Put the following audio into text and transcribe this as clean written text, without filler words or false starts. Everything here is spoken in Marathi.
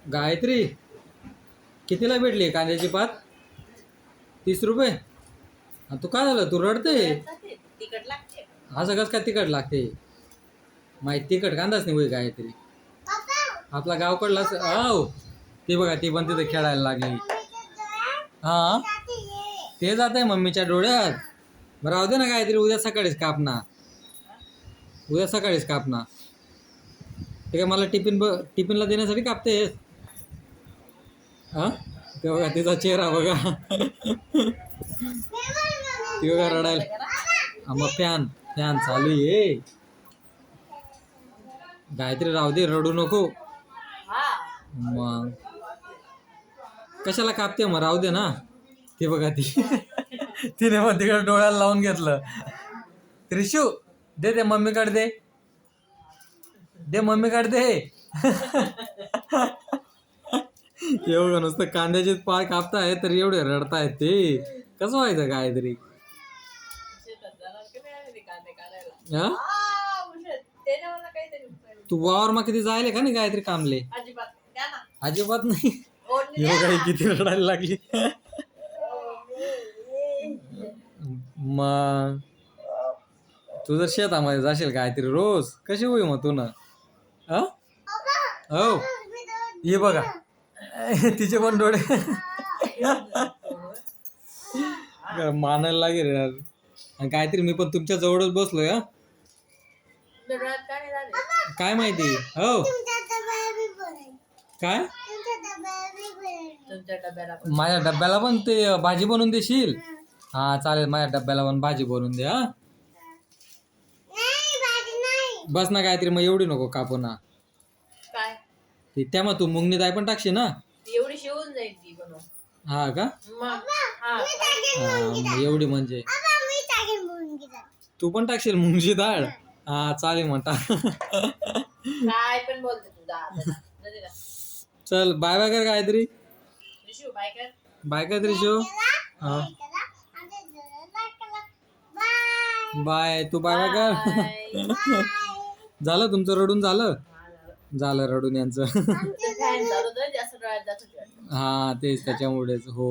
गायत्री कितीला भेटली कांद्याची पात? 30 रुपये. तू काय झालं, तू रडते? तिखट लागते. असं कसं काय तिखट लागते? माहिती तिखट कांदाच नाही होई गायत्री. आपला गावकडला हो ते बघा, ती पण तिथे खेळायला लागली. हा ते जात आहे मम्मीच्या डोळ्यात. बरं राहू दे ना गायत्री, उद्या सकाळीच कापना. उद्या सकाळीच कापना. ते काय मला टिफिनला देण्यासाठी कापते? हा ते बघा तिचा चेहरा बघा. ती बघा रडायला. मग फॅन फॅन चालू आहे. गायत्री राहू दे, रडू नको. मग कशाला कापते, मग राहू दे ना. ते बघा ती तिने मग तिकडे डोळ्याला लावून घेतलं. त्रिशू दे, दे मम्मीकडे दे, दे मम्मीकडे दे. एवढं नुसतं कांद्याचे पाय कापताय तर एवढे रडतायत ते. कसं व्हायचं गायत्री? हा तू वावर मग किती जायले का नाही गायत्री कामले? अजिबात नाही. काही किती रडायला लागली. मग तू जर शेतामध्ये जाशील गायत्री रोज, कशी होई मग तू ना? हो ये बघा तिचे पण डोळे मानायला लागेल यार. गायत्री मी पण तुमच्या जवळच बसलोय. हा काय माहिती. हो काय माझ्या डब्याला पण ते भाजी बनवून देशील? हा चालेल, माझ्या डब्याला पण भाजी बनवून दे. हा बस ना गायत्री, मग एवढी नको कापू ना. काय त्यामुळे तू मुंगनी डाळ पण टाकशील ना? एवढी शिवून जाईल ती बनव. हा का? एवढी म्हणजे तू पण टाकशील मुंगची डाळ? हा चालेल म्हणता. काय पण बोलते तुझा. चल बाय बाय कर गायत्री. बाय कर. बाय कर त्रिशू. हा बाय. तू बाय बाय कर. झालं तुमचं रडून? झालं रडून यांचं. हा तेच त्याच्यामुळेच. हो